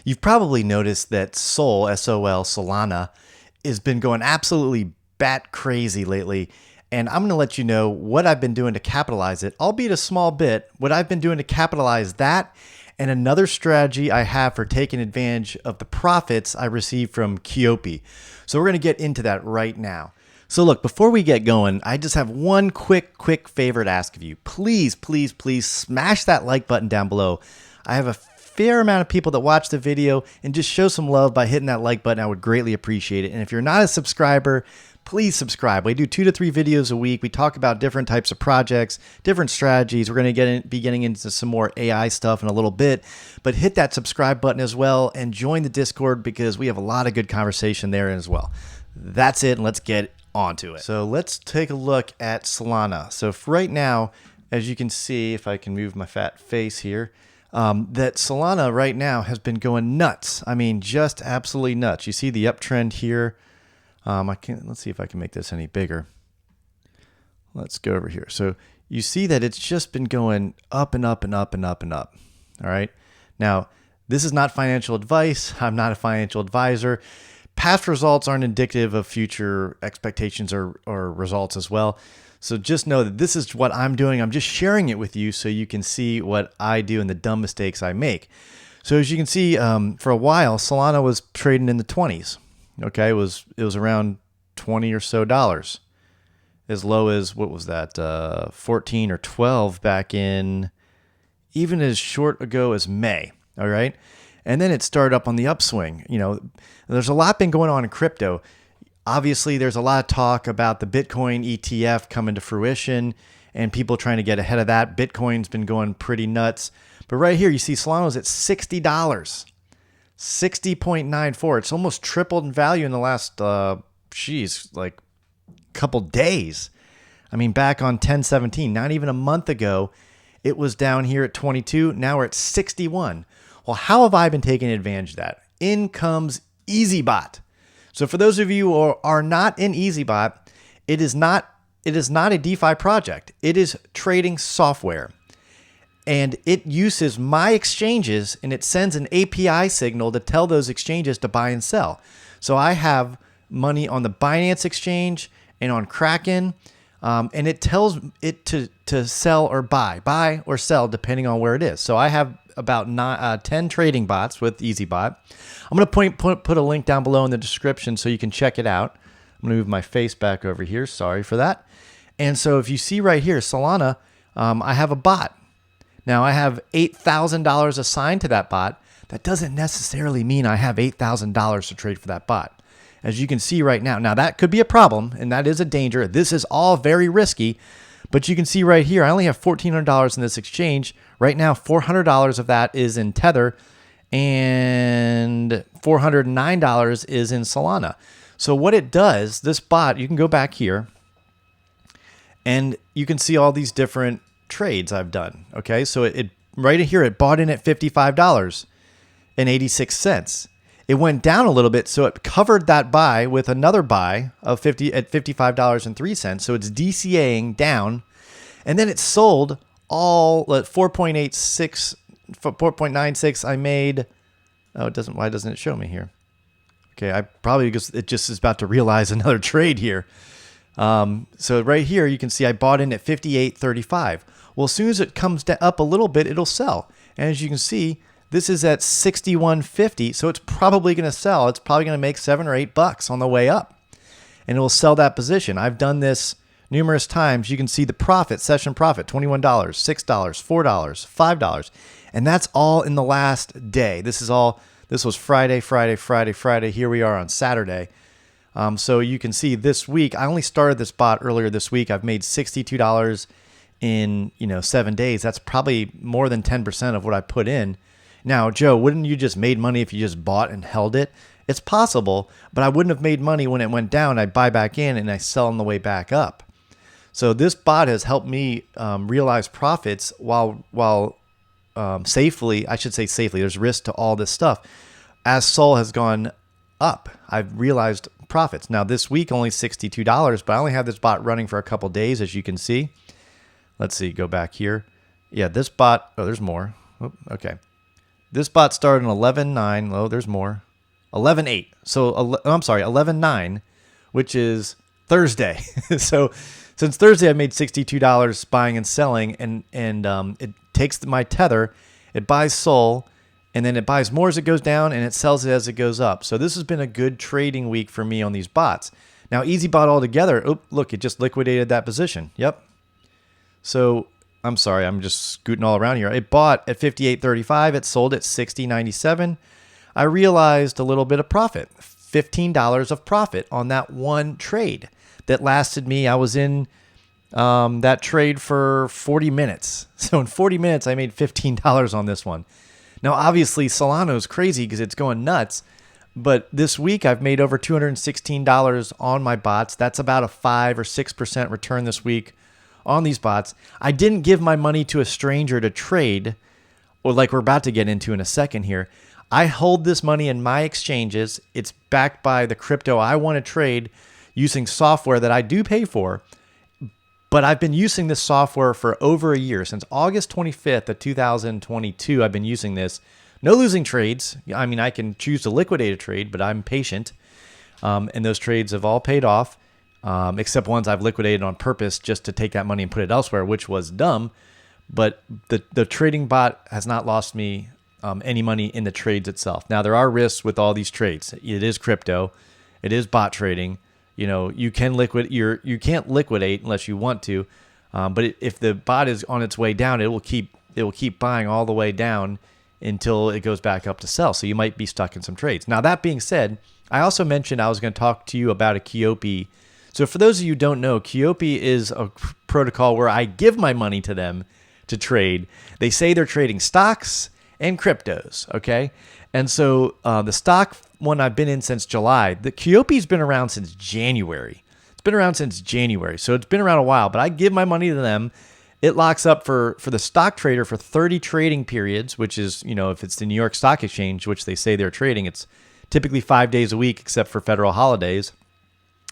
You've probably noticed that SOL, S-O-L, Solana, has been going absolutely bat crazy lately. And I'm going to let you know what I've been doing to capitalize it, albeit a small bit, what I've been doing to capitalize that, and another strategy I have for taking advantage of the profits I receive from Quopi. So we're going to get into that right now. So look, before we get going, I just have one quick favor to ask of you. Please smash that like button down below. I have a fair amount of people that watch the video, and just show some love by hitting that like button. I would greatly appreciate it. And if you're not a subscriber, please subscribe. We do 2 to 3 videos a week. We talk about different types of projects, different strategies. We're going to be getting into some more AI stuff in a little bit, but hit that subscribe button as well and join the Discord because we have a lot of good conversation there as well. That's it, and let's get onto it. So let's take a look at Solana. So for right now, as you can see, if I can move my fat face here, that Solana right now has been going nuts. I mean, just absolutely nuts. You see the uptrend here. Let's see if I can make this any bigger. Let's go over here. So you see that it's just been going up and up and up and up and up. All right. Now, this is not financial advice. I'm not a financial advisor. Past results aren't indicative of future expectations or results as well. So just know that this is what I'm doing. I'm just sharing it with you so you can see what I do and the dumb mistakes I make. So as you can see, for a while, Solana was trading in the 20s. Okay, it was around $20 or so dollars, as low as, what was that, 14 or 12 back in, even as short ago as May. All right, and then it started up on the upswing. You know, there's a lot been going on in crypto. Obviously, there's a lot of talk about the Bitcoin ETF coming to fruition and people trying to get ahead of that. Bitcoin's been going pretty nuts. But right here, you see Solana's at $60, 60.94. It's almost tripled in value in the last, like couple days. I mean, back on 10/17, not even a month ago, it was down here at 22. Now we're at 61. Well, how have I been taking advantage of that? In comes EasyBot. So for those of you who are not in EasyBot, it is not a DeFi project. It is trading software. And it uses my exchanges, and it sends an API signal to tell those exchanges to buy and sell. So I have money on the Binance exchange and on Kraken, and it tells it to sell or buy or sell depending on where it is. So I have about 10 trading bots with EasyBot. I'm going to put a link down below in the description so you can check it out. I'm going to move my face back over here. Sorry for that. And so if you see right here, Solana, I have a bot. Now I have $8,000 assigned to that bot. That doesn't necessarily mean I have $8,000 to trade for that bot. As you can see right now, that could be a problem, and that is a danger. This is all very risky, but you can see right here, I only have $1,400 in this exchange. Right now, $400 of that is in Tether, and $409 is in Solana. So what it does, this bot, you can go back here, and you can see all these different trades I've done. Okay, so it right here, it bought in at $55.86. It went down a little bit, so it covered that buy with another buy of $55.03. So it's DCAing down, and then it sold all at 4.96. I made. Oh, it doesn't. Why doesn't it show me here? Okay, I probably because it just is about to realize another trade here. So right here, you can see I bought in at 58.35. Well, as soon as it comes up a little bit, it'll sell. And as you can see, this is at 61.50, so it's probably going to sell. It's probably going to make $7 or $8 on the way up, and it will sell that position. I've done this numerous times. You can see the profit, session profit, $21, $6, $4, $5, and that's all in the last day. This was Friday. Here we are on Saturday. So you can see this week, I only started this bot earlier this week. I've made $62 in 7 days. That's probably more than 10% of what I put in. Now, Joe, wouldn't you just made money if you just bought and held it? It's possible, but I wouldn't have made money when it went down. I buy back in and I sell on the way back up. So this bot has helped me realize profits while safely, I should say safely. There's risk to all this stuff. As SOL has gone up, I've realized profits. Now this week only $62, but I only have this bot running for a couple days, as you can see. Let's see, go back here. Yeah, this bot, oh, there's more. Okay. This bot started on 11.9. Oh, there's more. 11.8. So I'm sorry, 11.9, which is Thursday. So since Thursday, I made $62 buying and selling, and it takes my tether, it buys SOL, and then it buys more as it goes down, and it sells it as it goes up. So this has been a good trading week for me on these bots. Now, easy bot altogether. Oh, look, it just liquidated that position. Yep. So I'm sorry, I'm just scooting all around here. It bought at 58.35. It sold at 60.97. I realized a little bit of profit, $15 of profit on that one trade that lasted me. I was in that trade for 40 minutes. So in 40 minutes, I made $15 on this one. Now, obviously, Solana is crazy because it's going nuts. But this week, I've made over $216 on my bots. That's about a 5 or 6% return this week on these bots. I didn't give my money to a stranger to trade, or like we're about to get into in a second here. I hold this money in my exchanges. It's backed by the crypto I want to trade using software that I do pay for. But I've been using this software for over a year. Since August 25th of 2022, I've been using this. No losing trades. I mean, I can choose to liquidate a trade, but I'm patient. And those trades have all paid off, except ones I've liquidated on purpose just to take that money and put it elsewhere, which was dumb. But the trading bot has not lost me any money in the trades itself. Now, there are risks with all these trades. It is crypto. It is bot trading. You know, you can't liquidate unless you want to. But if the bot is on its way down, it will keep buying all the way down until it goes back up to sell. So you might be stuck in some trades. Now, that being said, I also mentioned I was going to talk to you about a Quopi. So for those of you who don't know, Quopi is a protocol where I give my money to them to trade. They say they're trading stocks and cryptos, okay? And so the stock one I've been in since July. The Quopi's been around since January. It's been around since January, so it's been around a while. But I give my money to them. It locks up for the stock trader for 30 trading periods, which is, you know, if it's the New York Stock Exchange, which they say they're trading, it's typically 5 days a week except for federal holidays.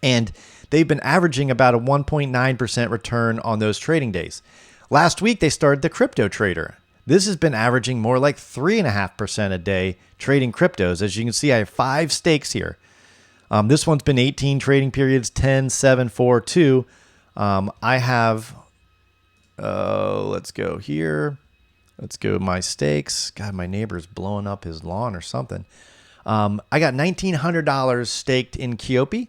And they've been averaging about a 1.9% return on those trading days. Last week, they started the crypto trader. This has been averaging more like 3.5% a day trading cryptos. As you can see, I have 5 stakes here. This one's been 18 trading periods, 10, 7, 4, 2. I have, let's go here. Let's go my stakes. God, my neighbor's blowing up his lawn or something. I got $1,900 staked in Kopi.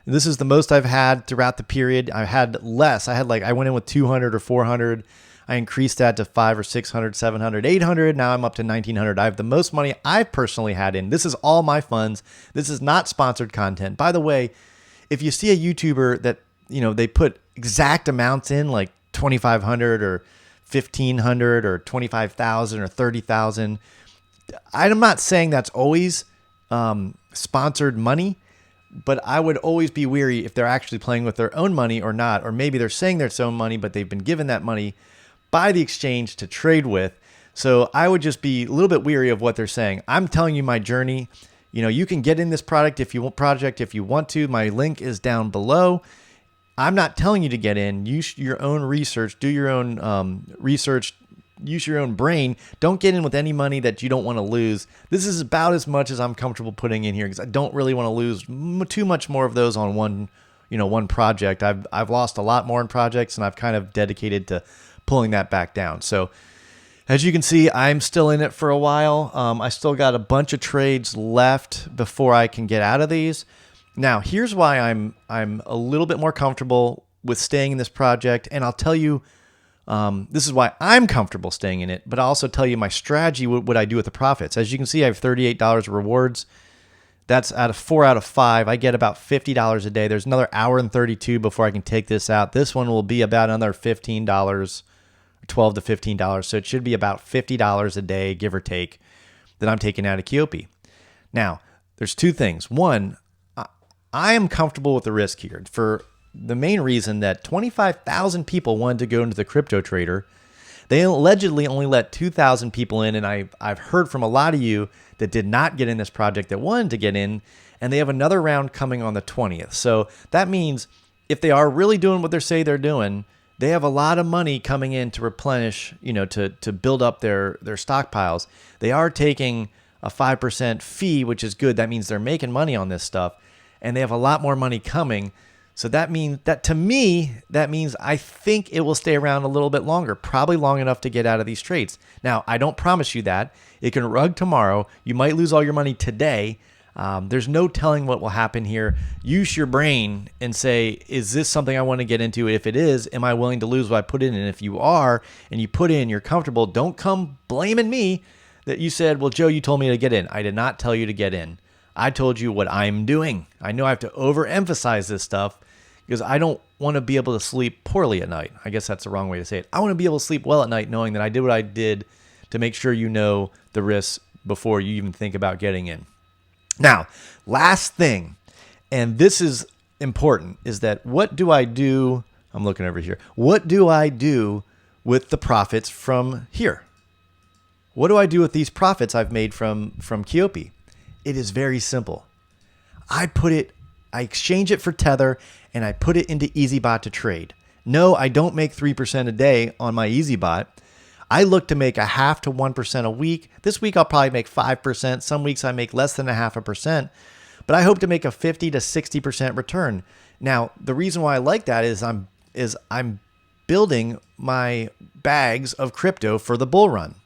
This is the most I've had throughout the period. I had less. I went in with 200 or 400. I increased that to 500 or 600, 700, 800. Now I'm up to 1,900. I have the most money I've personally had in. This is all my funds. This is not sponsored content. By the way, if you see a YouTuber that, you know, they put exact amounts in, like 2,500 or 1,500 or 25,000 or 30,000, I'm not saying that's always sponsored money, but I would always be weary if they're actually playing with their own money or not, or maybe they're saying their own money, but they've been given that money by the exchange to trade with. So I would just be a little bit weary of what they're saying. I'm telling you my journey. You know, you can get in this project if you want to. My link is down below. I'm not telling you to get in. Use your own research. Do your own research. Use your own brain. Don't get in with any money that you don't want to lose. This is about as much as I'm comfortable putting in here because I don't really want to lose too much more of those on one project. I've lost a lot more in projects, and I've kind of dedicated to pulling that back down. So as you can see, I'm still in it for a while. I still got a bunch of trades left before I can get out of these. Now, here's why I'm a little bit more comfortable with staying in this project, and I'll tell you, this is why I'm comfortable staying in it, but I'll also tell you my strategy, what I do with the profits. As you can see, I have $38 of rewards. That's out of 4 out of 5. I get about $50 a day. There's another hour and 32 before I can take this out. This one will be about another $15, $12 to $15. So it should be about $50 a day, give or take, that I'm taking out of Kopi. Now, there's 2 things. One, I am comfortable with the risk here for the main reason that 25,000 people wanted to go into the crypto trader. They allegedly only let 2,000 people in, and I've heard from a lot of you that did not get in this project that wanted to get in, and they have another round coming on the 20th. So that means if they are really doing what they say they're doing, They have a lot of money coming in to replenish, to build up their stockpiles. They are taking a 5% fee, which is good. That means they're making money on this stuff, and they have a lot more money coming. So that means that, to me, that means I think it will stay around a little bit longer, probably long enough to get out of these trades. Now, I don't promise you that. It can rug tomorrow. You might lose all your money today. There's no telling what will happen here. Use your brain and say, is this something I want to get into? If it is, am I willing to lose what I put in? And if you are, and you put in, you're comfortable, don't come blaming me that you said, well, Joe, you told me to get in. I did not tell you to get in. I told you what I'm doing. I know I have to overemphasize this stuff because I don't want to be able to sleep poorly at night. I guess that's the wrong way to say it. I want to be able to sleep well at night knowing that I did what I did to make sure you know the risks before you even think about getting in. Now, last thing, and this is important, is that what do I do? I'm looking over here. What do I do with the profits from here? What do I do with these profits I've made from Quopi? It is very simple. I exchange it for Tether, and I put it into EasyBot to trade. No, I don't make 3% a day on my EasyBot. I look to make 0.5 to 1% a week. This week I'll probably make 5%. Some weeks I make less than 0.5%, but I hope to make a 50 to 60% return. Now, the reason why I like that is I'm building my bags of crypto for the bull run.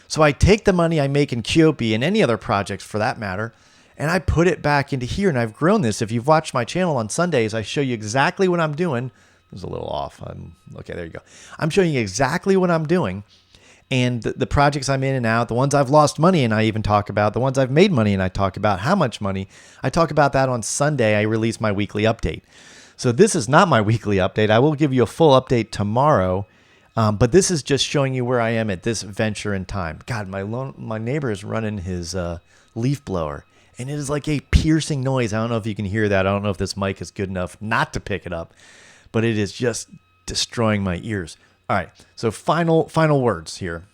So I take the money I make in Kopi and any other projects for that matter, and I put it back into here, and I've grown this. If you've watched my channel on Sundays, I show you exactly what I'm doing. It was a little off. Okay, there you go. I'm showing you exactly what I'm doing, and the projects I'm in and out, the ones I've lost money in, I even talk about. The ones I've made money in, I talk about how much money. I talk about that on Sunday. I release my weekly update. So this is not my weekly update. I will give you a full update tomorrow, but this is just showing you where I am at this venture in time. God, my neighbor is running his leaf blower, and it is like a piercing noise. I don't know if you can hear that. I don't know if this mic is good enough not to pick it up, but it is just destroying my ears. All right, so final words here.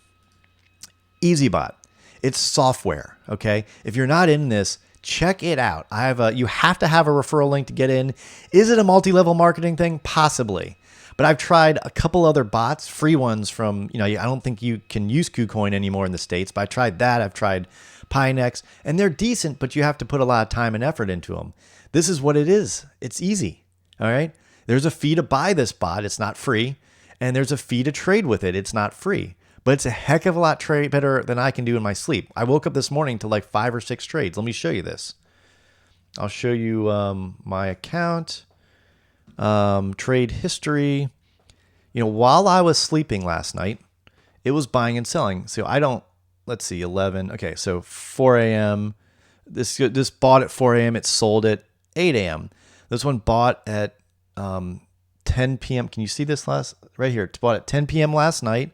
EasyBot, it's software, okay? If you're not in this, check it out. You have to have a referral link to get in. Is it a multi-level marketing thing? Possibly. But I've tried a couple other bots, free ones from, I don't think you can use KuCoin anymore in the States, but I tried that. I've tried Pinex, and they're decent, but you have to put a lot of time and effort into them. This is what it is. It's easy, all right? There's a fee to buy this bot. It's not free. And there's a fee to trade with it. It's not free. But it's a heck of a lot better than I can do in my sleep. I woke up this morning to like 5 or 6 trades. Let me show you this. I'll show you my account, trade history. While I was sleeping last night, it was buying and selling. So let's see, 11. Okay, so 4 a.m. This bought at 4 a.m. It sold at 8 a.m. This one bought at 10 p.m. Can you see this right here? It's bought at 10 p.m. last night.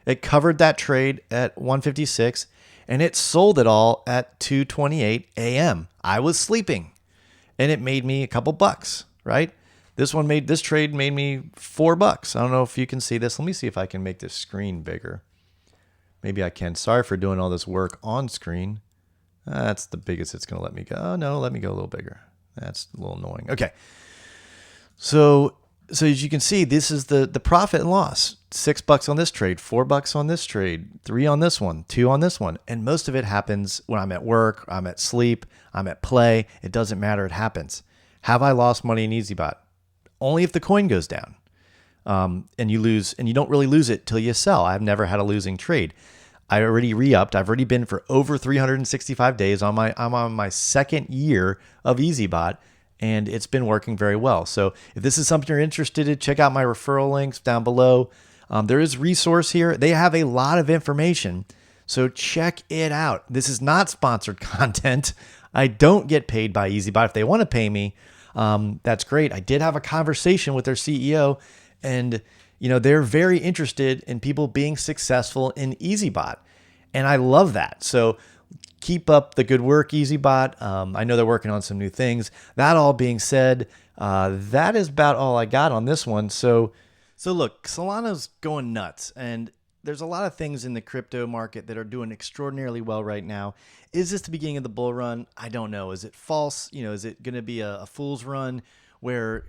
It covered that trade at 156, and it sold it all at 2:28 a.m. I was sleeping, and it made me a couple bucks, right? This trade made me $4. I don't know if you can see this. Let me see if I can make this screen bigger. Maybe I can. Sorry for doing all this work on screen. That's the biggest it's going to let me go. Oh, no, let me go a little bigger. That's a little annoying. Okay. So as you can see, this is the profit and loss. $6 on this trade, $4 on this trade, 3 on this one, 2 on this one. And most of it happens when I'm at work, I'm at sleep, I'm at play. It doesn't matter. It happens. Have I lost money in EasyBot? Only if the coin goes down. And you lose, and you don't really lose it till you sell. I've never had a losing trade. I already re-upped. I've already been for over 365 days. I'm on my second year of EasyBot, and it's been working very well. So if this is something you're interested in, check out my referral links down below. There is resource here. They have a lot of information, so check it out. This is not sponsored content. I don't get paid by EasyBot. If they want to pay me, that's great. I did have a conversation with their CEO, and they're very interested in people being successful in EasyBot, and I love that. So keep up the good work, EasyBot. I know they're working on some new things. That all being said, that is about all I got on this one. So look, Solana's going nuts, and there's a lot of things in the crypto market that are doing extraordinarily well right now. Is this the beginning of the bull run? I don't know. Is it false? Is it going to be a fool's run where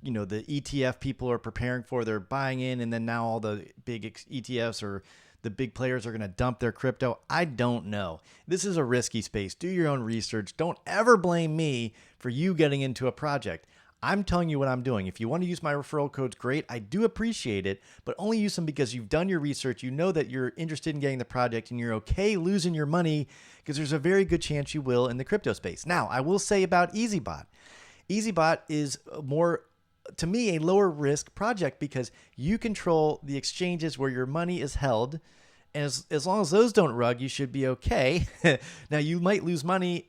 the ETF people are preparing for. They're buying in, and then now all the big ETFs or the big players are going to dump their crypto. I don't know. This is a risky space. Do your own research. Don't ever blame me for you getting into a project. I'm telling you what I'm doing. If you want to use my referral codes, great. I do appreciate it, but only use them because you've done your research. You know that you're interested in getting the project and you're okay losing your money because there's a very good chance you will in the crypto space. Now, I will say about EasyBot. EasyBot is more, to me, a lower risk project because you control the exchanges where your money is held. And as long as those don't rug, you should be okay. Now, you might lose money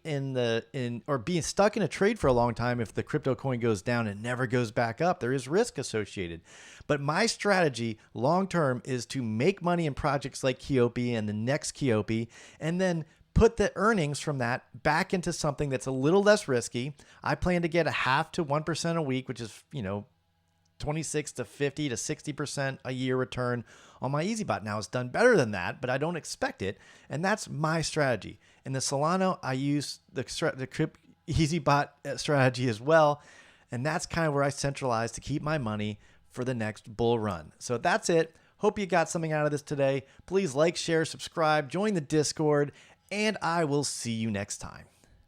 or being stuck in a trade for a long time if the crypto coin goes down and never goes back up. There is risk associated. But my strategy long term is to make money in projects like Quopi and the next Quopi, and then put the earnings from that back into something that's a little less risky. I plan to get a 0.5 to 1% a week, which is 26 to 50 to 60% a year return on my EasyBot. Now it's done better than that, but I don't expect it. And that's my strategy. In the Solana, I use the EasyBot strategy as well. And that's kind of where I centralize to keep my money for the next bull run. So that's it. Hope you got something out of this today. Please like, share, subscribe, join the Discord, and I will see you next time.